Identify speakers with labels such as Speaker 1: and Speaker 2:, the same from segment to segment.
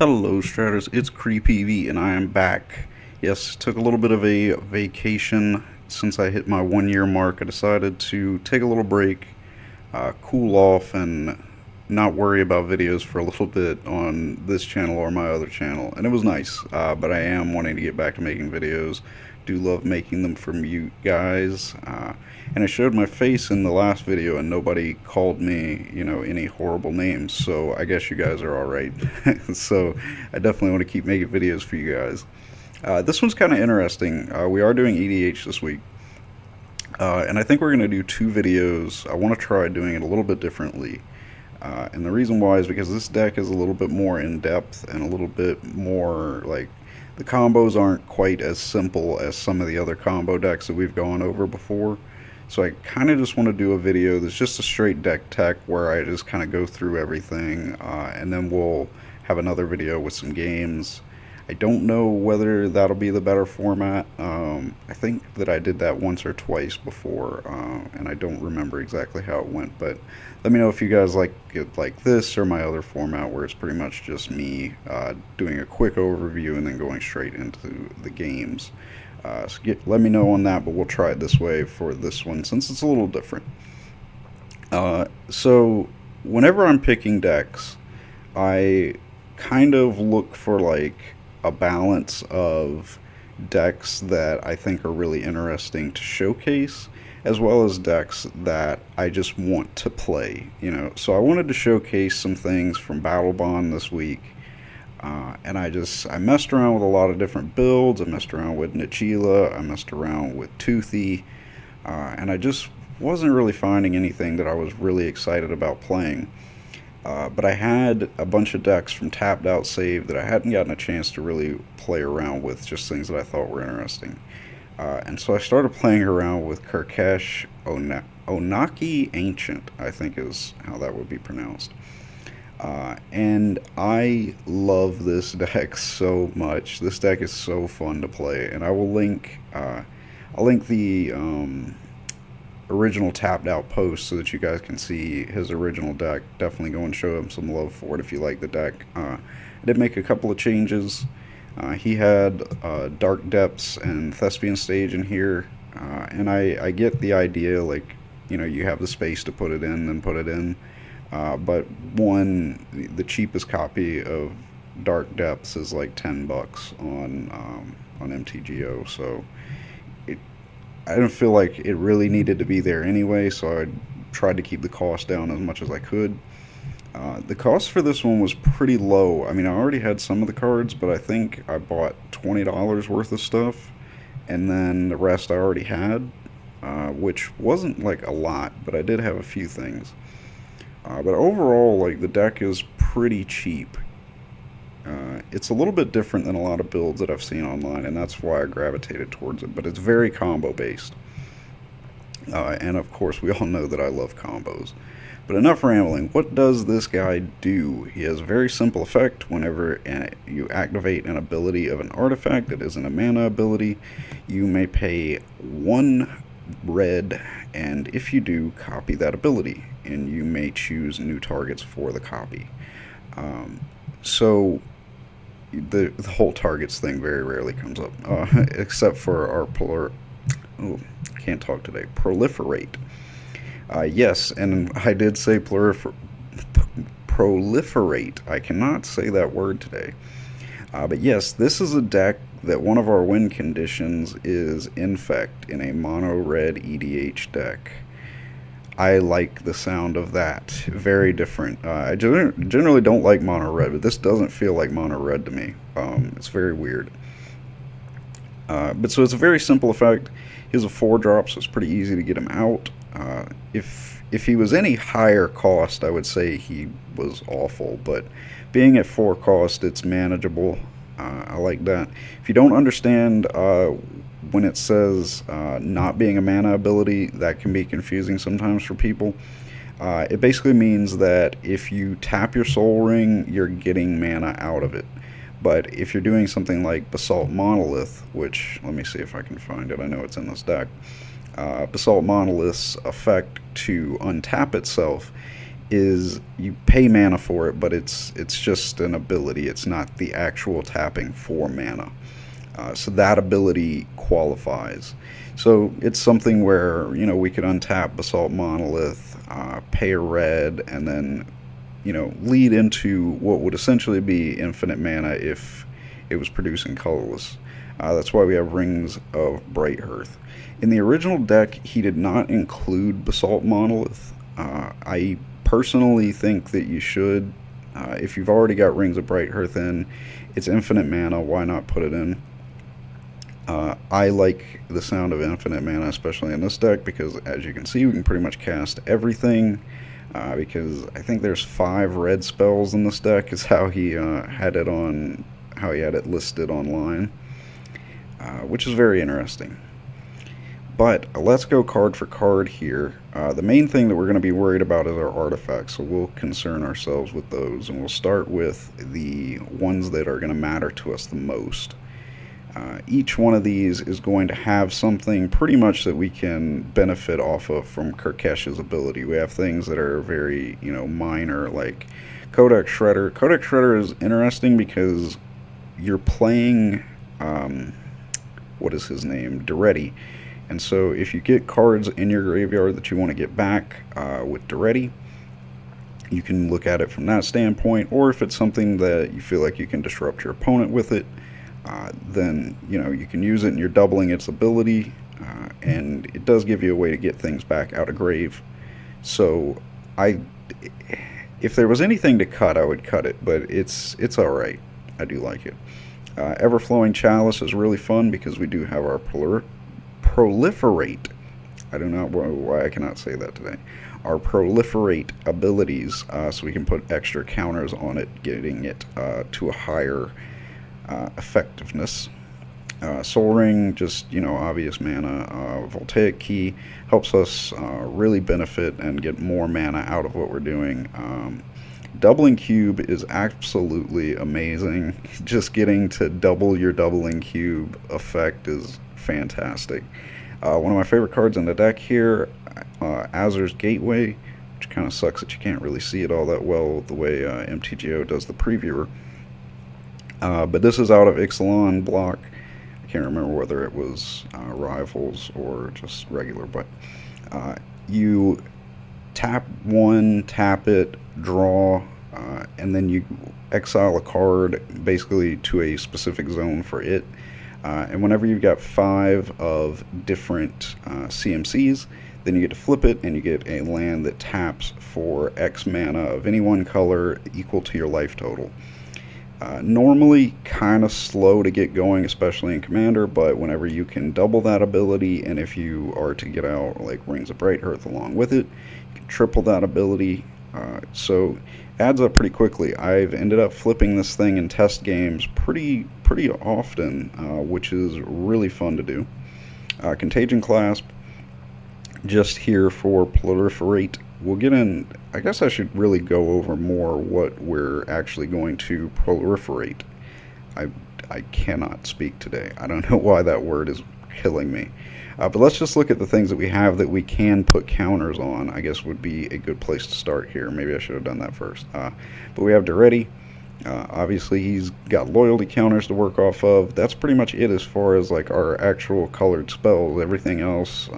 Speaker 1: Hello, Stratters. It's CreepEvee, and I am back. Yes, took a little bit of a vacation since I hit my 1 year mark. I decided to take a little break, cool off, and not worry about videos for a little bit on this channel or my other channel. And it was nice, but I am wanting to get back to making videos. Do love making them for you guys. And I showed my face in the last video, and nobody called me, any horrible names. So I guess you guys are all right. So I definitely want to keep making videos for you guys. This one's kind of interesting. We are doing EDH this week. And I think we're going to do two videos. I want to try doing it a little bit differently. And the reason why is because this deck is a little bit more in depth and a little bit more like the combos aren't quite as simple as some of the other combo decks that we've gone over before. So I kind of just want to do a video that's just a straight deck tech where I just kind of go through everything, and then we'll have another video with some games. I don't know whether that'll be the better format. I think that I did that once or twice before, and I don't remember exactly how it went. But let me know if you guys like it like this or my other format where it's pretty much just me doing a quick overview and then going straight into the games. Let me know on that, but we'll try it this way for this one since it's a little different. So whenever I'm picking decks, I kind of look for like a balance of decks that I think are really interesting to showcase, as well as decks that I just want to play. So I wanted to showcase some things from Battle Bond this week, and I messed around with a lot of different builds. I messed around with Nichila, I messed around with Toothy, and I just wasn't really finding anything that I was really excited about playing. But I had a bunch of decks from Tapped Out Save that I hadn't gotten a chance to really play around with, just things that I thought were interesting. And so I started playing around with Kurkesh Onaki Ancient, I think is how that would be pronounced. And I love this deck so much. This deck is so fun to play, and I'll link the original Tapped Out post so that you guys can see his original deck. Definitely go and show him some love for it if you like the deck. I did make a couple of changes. He had Dark Depths and Thespian Stage in here, and I get the idea, like, you have the space to put it in, then put it in. But the cheapest copy of Dark Depths is like $10 on MTGO, so I didn't feel like it really needed to be there anyway, so I tried to keep the cost down as much as I could. The cost for this one was pretty low. I mean, I already had some of the cards, but I think I bought $20 worth of stuff, and then the rest I already had, which wasn't like a lot, but I did have a few things. But overall, like, the deck is pretty cheap. It's a little bit different than a lot of builds that I've seen online, and that's why I gravitated towards it. But it's very combo based, and of course, we all know that I love combos. But enough rambling. What does this guy do? He has a very simple effect. Whenever you activate an ability of an artifact that isn't a mana ability, you may pay 1 red, and if you do, copy that ability, and you may choose new targets for the copy. So the whole targets thing very rarely comes up, except for our I can't talk today. Proliferate. Yes, and I did say proliferate. I cannot say that word today. But yes, this is a deck that one of our win conditions is infect in a mono red EDH deck. I like the sound of that. Very different. I generally don't like mono red, but this doesn't feel like mono red to me. It's very weird. But so it's a very simple effect. He has a 4-drop, so it's pretty easy to get him out. If he was any higher cost, I would say he was awful. But being at 4 cost, it's manageable. I like that. If you don't understand when it says not being a mana ability, that can be confusing sometimes for people. It basically means that if you tap your Soul Ring, you're getting mana out of it. But if you're doing something like Basalt Monolith, which, let me see if I can find it, I know it's in this deck. Basalt Monolith's effect to untap itself is you pay mana for it, but it's just an ability. It's not the actual tapping for mana. So that ability qualifies. So it's something where, we could untap Basalt Monolith, pay a red, and then lead into what would essentially be infinite mana if it was producing colorless. That's why we have Rings of Bright Hearth. In the original deck, he did not include Basalt Monolith. I personally think that you should. If you've already got Rings of Bright Hearth in, it's infinite mana, why not put it in? I like the sound of infinite mana, especially in this deck, because as you can see, we can pretty much cast everything. Because I think there's 5 red spells in this deck, is how he had it listed online, which is very interesting. But let's go card for card here. The main thing that we're going to be worried about is our artifacts, so we'll concern ourselves with those, and we'll start with the ones that are going to matter to us the most. Each one of these is going to have something pretty much that we can benefit off of from Kurkesh's ability. We have things that are very, minor, like Codec Shredder. Codec Shredder is interesting because you're playing, what is his name? Duretti. And so if you get cards in your graveyard that you want to get back with Duretti, you can look at it from that standpoint, or if it's something that you feel like you can disrupt your opponent with it, then you can use it and you're doubling its ability, and it does give you a way to get things back out of grave. So if there was anything to cut, I would cut it, but it's alright. I do like it. Everflowing Chalice is really fun because we do have our proliferate. I don't know why I cannot say that today. Our proliferate abilities, so we can put extra counters on it, getting it to a higher effectiveness. Soul Ring, just obvious mana. Voltaic Key helps us really benefit and get more mana out of what we're doing. Doubling Cube is absolutely amazing. Just getting to double your Doubling Cube effect is fantastic. One of my favorite cards in the deck here, Azur's Gateway, which kind of sucks that you can't really see it all that well the way MTGO does the previewer. But this is out of Ixalan block. I can't remember whether it was Rivals or just regular, but you tap one, tap it, draw, and then you exile a card basically to a specific zone for it. And whenever you've got 5 of different CMCs, then you get to flip it and you get a land that taps for X mana of any one color equal to your life total. Normally kind of slow to get going, especially in Commander, but whenever you can double that ability, and if you are to get out like Rings of Bright Hearth along with it, you can triple that ability. So adds up pretty quickly. I've ended up flipping this thing in test games pretty often, which is really fun to do. Contagion Clasp, just here for proliferate. We'll get in. I guess I should really go over more what we're actually going to proliferate. I cannot speak today. I don't know why that word is killing me. But let's just look at the things that we have that we can put counters on. I guess would be a good place to start here. Maybe I should have done that first. But we have Duretti. Obviously, he's got loyalty counters to work off of. That's pretty much it as far as like our actual colored spells. Everything else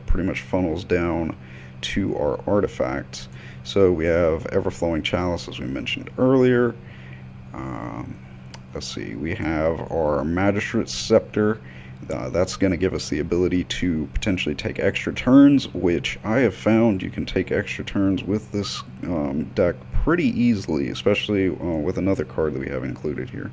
Speaker 1: pretty much funnels down to our artifacts. So we have Everflowing Chalice, as we mentioned earlier. Let's see, we have our Magistrate's Scepter. That's going to give us the ability to potentially take extra turns, which I have found you can take extra turns with this deck pretty easily, especially with another card that we have included here.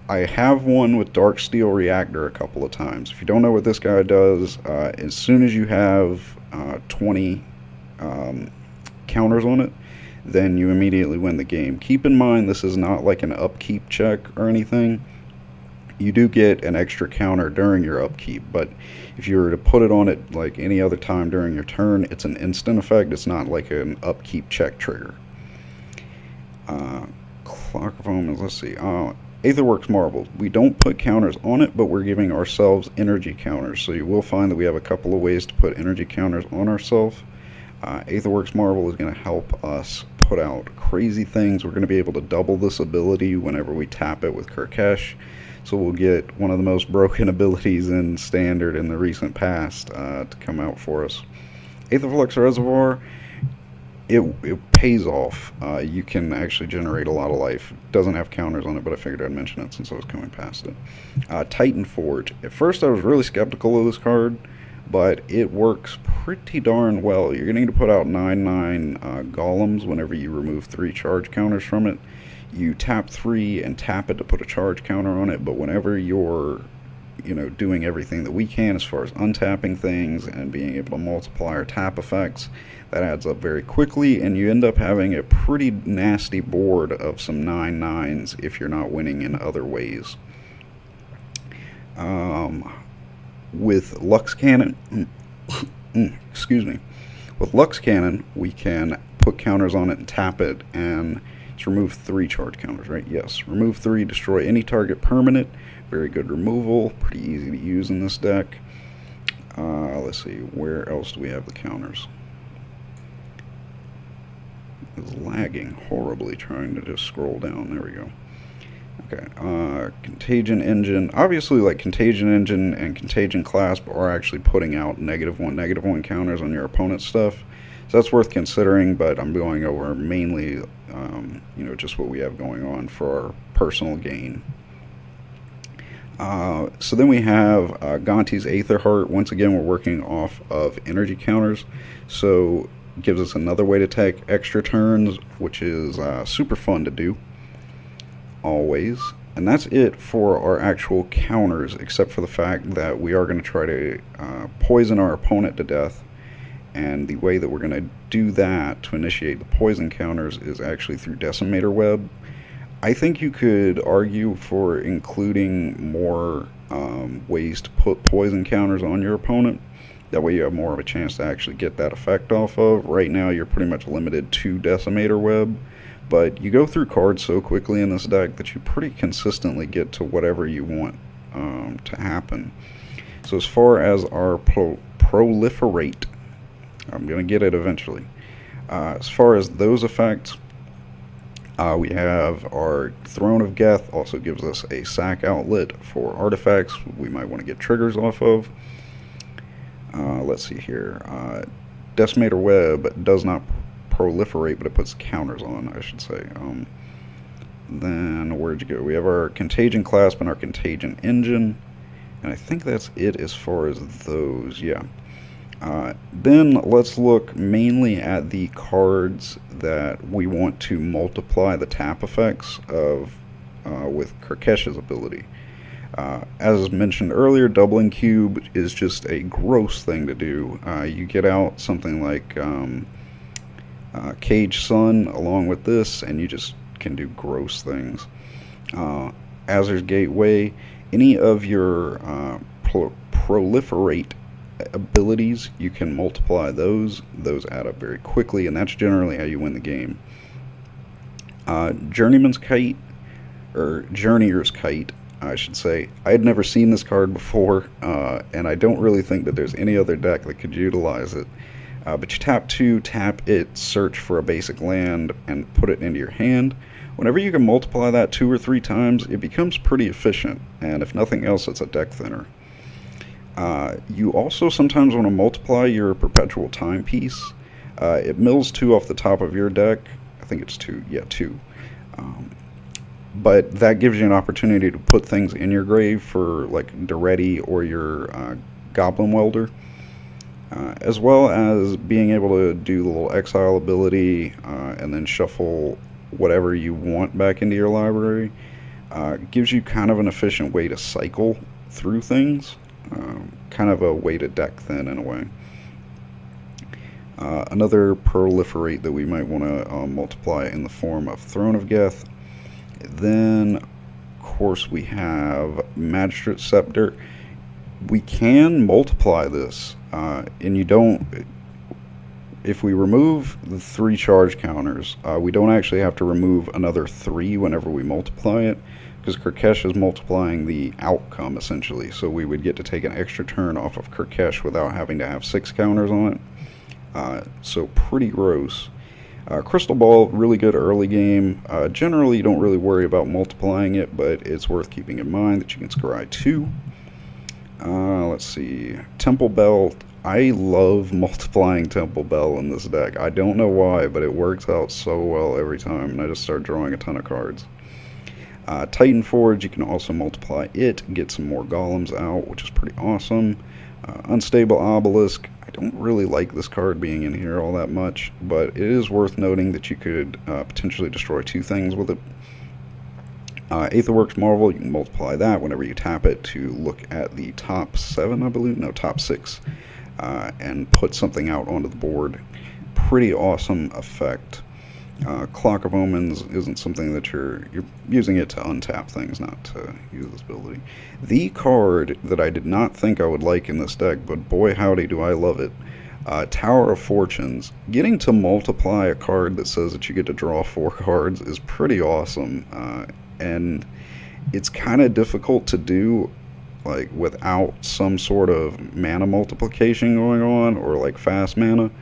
Speaker 1: I have one with Darksteel Reactor a couple of times. If you don't know what this guy does, as soon as you have 20 counters on it, then you immediately win the game. Keep in mind, this is not like an upkeep check or anything. You do get an extra counter during your upkeep, but if you were to put it on it like any other time during your turn, it's an instant effect. It's not like an upkeep check trigger. Clock of Omens, let's see. Aetherworks Marble. We don't put counters on it, but we're giving ourselves energy counters. So you will find that we have a couple of ways to put energy counters on ourselves. Aetherworks Marvel is going to help us put out crazy things. We're going to be able to double this ability whenever we tap it with Kurkesh. So we'll get one of the most broken abilities in Standard in the recent past to come out for us. Aetherflux Reservoir, it pays off. You can actually generate a lot of life. It doesn't have counters on it, but I figured I'd mention it since I was coming past it. Titan Forge. At first I was really skeptical of this card, but it works pretty darn well. You're going to need to put out 9/9 golems whenever you remove 3 charge counters from it. You tap 3 and tap it to put a charge counter on it, but whenever you're doing everything that we can as far as untapping things and being able to multiply our tap effects, that adds up very quickly, and you end up having a pretty nasty board of some 9/9s if you're not winning in other ways. With Lux Cannon, excuse me, with Lux Cannon, we can put counters on it and tap it, and it's remove 3 charge counters, right? Yes, remove 3, destroy any target permanent. Very good removal, pretty easy to use in this deck. Let's see, where else do we have the counters? It's lagging horribly trying to just scroll down. There we go. Okay, Contagion Engine. Obviously, like Contagion Engine and Contagion Clasp are actually putting out -1 counters on your opponent's stuff. So that's worth considering, but I'm going over mainly, just what we have going on for our personal gain. So then we have Gonti's Aether Heart. Once again, we're working off of energy counters, so it gives us another way to take extra turns, which is super fun to do. Always. And that's it for our actual counters, except for the fact that we are going to try to poison our opponent to death, and the way that we're going to do that to initiate the poison counters is actually through Decimator Web. I think you could argue for including more ways to put poison counters on your opponent. That way you have more of a chance to actually get that effect off of. Right now you're pretty much limited to Decimator Web, but you go through cards so quickly in this deck that you pretty consistently get to whatever you want to happen. So as far as our proliferate, I'm going to get it eventually. As far as those effects, we have our Throne of Geth, also gives us a sack outlet for artifacts we might want to get triggers off of. Let's see here. Decimator Web does not proliferate, but it puts counters on, I should say. Then, where'd you go? We have our Contagion Clasp and our Contagion Engine, and I think that's it as far as those, yeah. Then let's look mainly at the cards that we want to multiply the tap effects of with Kurkesh's ability. As mentioned earlier, doubling cube is just a gross thing to do. You get out something like Cage Sun along with this, and you just can do gross things. Azur's Gateway, any of your proliferate abilities, you can multiply those. Those add up very quickly, and that's generally how you win the game. Journeyman's Kite, or Journeyer's Kite, I should say. I had never seen this card before, and I don't really think that there's any other deck that could utilize it. But you tap 2, tap it, search for a basic land, and put it into your hand. Whenever you can multiply that 2 or 3 times, it becomes pretty efficient, and if nothing else, it's a deck thinner. You also sometimes want to multiply your Perpetual Timepiece. It mills 2 off the top of your deck. I think it's 2. Yeah, 2. But that gives you an opportunity to put things in your grave for like Duretti or your Goblin Welder. As well as being able to do the little exile ability and then shuffle whatever you want back into your library. Gives you kind of an efficient way to cycle through things. Kind of a way to deck thin in a way. Another proliferate that we might want to multiply in the form of Throne of Geth. Then, of course, we have Magistrate Scepter. We can multiply this, and you don't. If we remove the 3 charge counters, we don't actually have to remove another 3 whenever we multiply it, because Kurkesh is multiplying the outcome essentially. So we would get to take an extra turn off of Kurkesh without having to have 6 counters on it. So pretty gross. Crystal Ball, really good early game. Generally, you don't really worry about multiplying it, but it's worth keeping in mind that you can scry 2. Let's see. Temple Bell. I love multiplying Temple Bell in this deck. I don't know why, but it works out so well every time, and I just start drawing a ton of cards. Titan Forge, you can also multiply it, get some more golems out, which is pretty awesome. Unstable Obelisk, I don't really like this card being in here all that much, but it is worth noting that you could potentially destroy 2 things with it. Aetherworks Marvel, you can multiply that whenever you tap it to look at the top 7, I believe, no, top 6, and put something out onto the board. Pretty awesome effect. Clock of Omens isn't something that you're using it to untap things, not to use this ability. The card that I did not think I would like in this deck, but boy howdy do I love it, Tower of Fortunes. Getting to multiply a card that says that you get to draw 4 cards is pretty awesome, and it's kind of difficult to do like without some sort of mana multiplication going on, or like fast mana,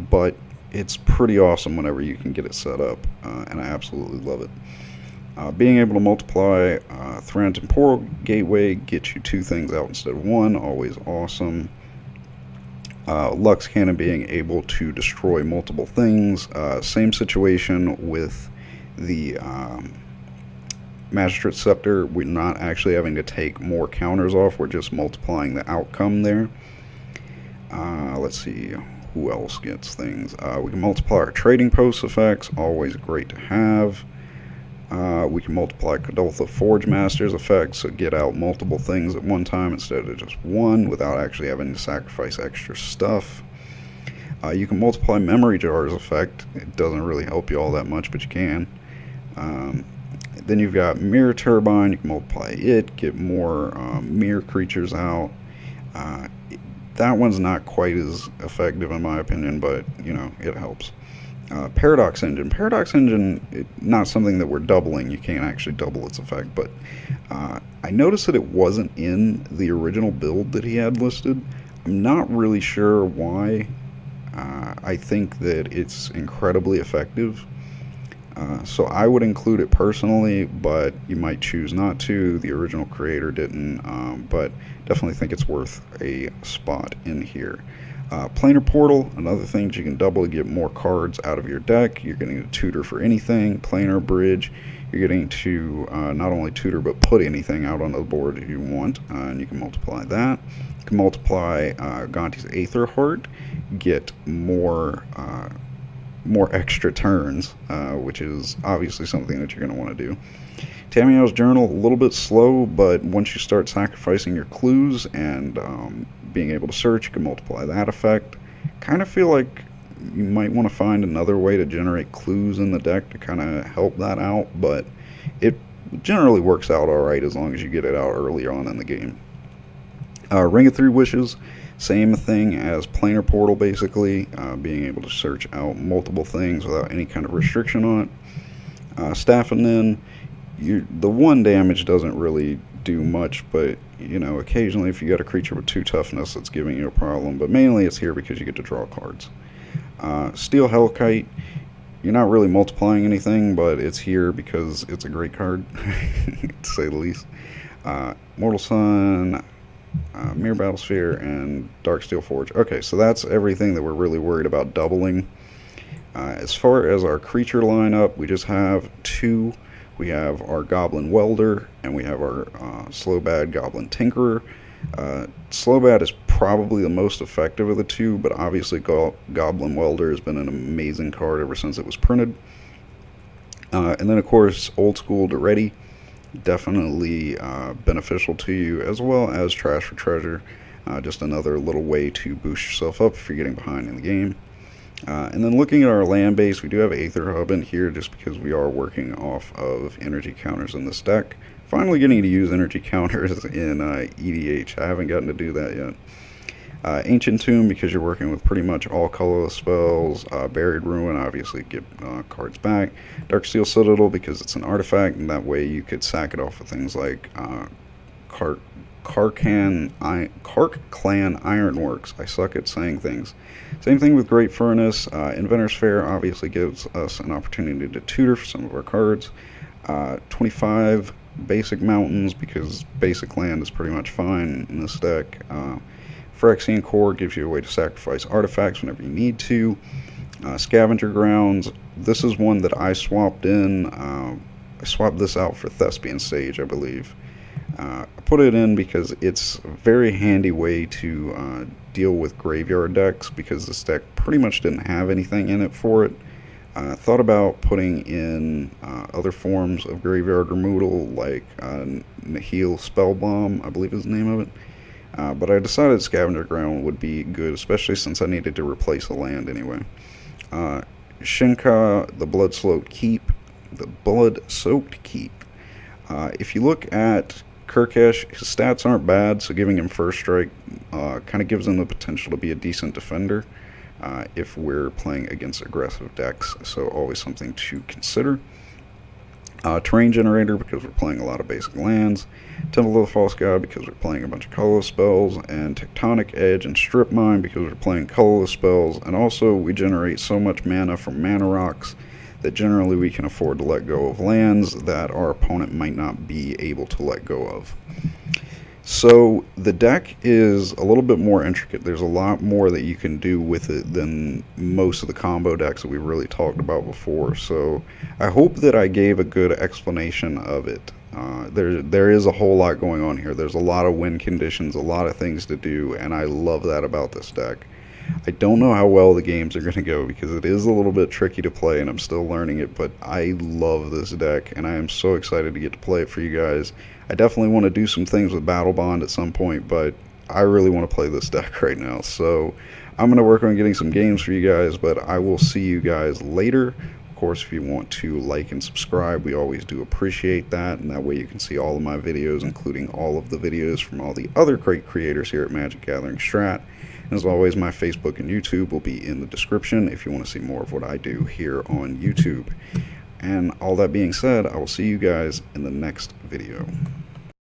Speaker 1: but it's pretty awesome whenever you can get it set up, and I absolutely love it. Being able to multiply Threat and Temporal Gateway gets you 2 things out instead of 1, always awesome. Lux Cannon being able to destroy multiple things. Same situation with the Magistrate Scepter. We're not actually having to take more counters off, we're just multiplying the outcome there. Let's see. Who else gets things? We can multiply our trading post effects, always great to have. We can multiply Kadoltha Forge Master's effects, so get out multiple things at one time instead of just one without actually having to sacrifice extra stuff. You can multiply Memory Jar's effect. It doesn't really help you all that much, but you can. Then you've got Mirror Turbine. You can multiply it, get more mirror creatures out. That one's not quite as effective in my opinion, but you know, it helps. Paradox Engine. Paradox Engine, not something that we're doubling. You can't actually double its effect, but I noticed that it wasn't in the original build that he had listed. I'm not really sure why. I think that it's incredibly effective. So I would include it personally, but you might choose not to. The original creator didn't, but definitely think it's worth a spot in here. Planar Portal, another thing that you can double to get more cards out of your deck. You're getting to tutor for anything. Planar Bridge, you're getting to not only tutor but put anything out on the board if you want, and you can multiply that. You can multiply Gonti's Aether Heart, get more extra turns, which is obviously something that you're going to want to do. Tamiyo's Journal, a little bit slow, but once you start sacrificing your clues and being able to search, you can multiply that effect. Kind of feel like you might want to find another way to generate clues in the deck to kind of help that out, but it generally works out alright as long as you get it out earlier on in the game. Ring of Three Wishes, same thing as Planar Portal basically, being able to search out multiple things without any kind of restriction on it. Staff and then, the 1 damage doesn't really do much, but you know, occasionally if you got a creature with 2 toughness that's giving you a problem, but mainly it's here because you get to draw cards. Steel Hellkite, you're not really multiplying anything, but it's here because it's a great card, to say the least. Mortal Sun, Mirror Battlesphere, and Darksteel Forge. Okay, so that's everything that we're really worried about doubling. As far as our creature lineup, we just have 2. We have our Goblin Welder, and we have our Slowbad Goblin Tinkerer. Slowbad is probably the most effective of the 2, but obviously Goblin Welder has been an amazing card ever since it was printed. And then, of course, Old School Duretti, definitely beneficial to you, as well as Trash for Treasure. Just another little way to boost yourself up if you're getting behind in the game. And then looking at our land base, we do have Aether Hub in here just because we are working off of energy counters in this deck. Finally getting to use energy counters in EDH. I haven't gotten to do that yet. Ancient Tomb, because you're working with pretty much all colorless spells. Buried Ruin, obviously get cards back. Darksteel Citadel, because it's an artifact, and that way you could sack it off with things like Kark Clan Ironworks. I suck at saying things. Same thing with Great Furnace. Inventor's Fair obviously gives us an opportunity to tutor for some of our cards. 25 basic mountains, because basic land is pretty much fine in this deck. Phyrexian Core gives you a way to sacrifice artifacts whenever you need to. Scavenger Grounds. This is one that I swapped in. I swapped this out for Thespian Sage, I believe. I put it in because it's a very handy way to deal with graveyard decks, because this deck pretty much didn't have anything in it for it. Thought about putting in other forms of graveyard removal, like Nihil Spellbomb, I believe is the name of it. But I decided Scavenger Ground would be good, especially since I needed to replace a land anyway. Shinka, the Blood-Soaked Keep. If you look at Kurkesh, his stats aren't bad, so giving him First Strike kind of gives him the potential to be a decent defender if we're playing against aggressive decks, so always something to consider. Terrain Generator, because we're playing a lot of basic lands. Temple of the False God, because we're playing a bunch of colorless spells. And Tectonic Edge and Strip Mine, because we're playing colorless spells. And also, we generate so much mana from mana rocks that generally we can afford to let go of lands that our opponent might not be able to let go of. So the deck is a little bit more intricate. There's a lot more that you can do with it than most of the combo decks that we've really talked about before. So I hope that I gave a good explanation of it. There is a whole lot going on here. There's a lot of win conditions, a lot of things to do, and I love that about this deck. I don't know how well the games are going to go, because it is a little bit tricky to play and I'm still learning it, but I love this deck and I am so excited to get to play it for you guys. I definitely want to do some things with Battle Bond at some point, but I really want to play this deck right now. So I'm going to work on getting some games for you guys, but I will see you guys later. Of course, if you want to like and subscribe, we always do appreciate that, and that way you can see all of my videos, including all of the videos from all the other great creators here at Magic Gathering Strat. And as always, my Facebook and YouTube will be in the description if you want to see more of what I do here on YouTube. And all that being said, I will see you guys in the next video.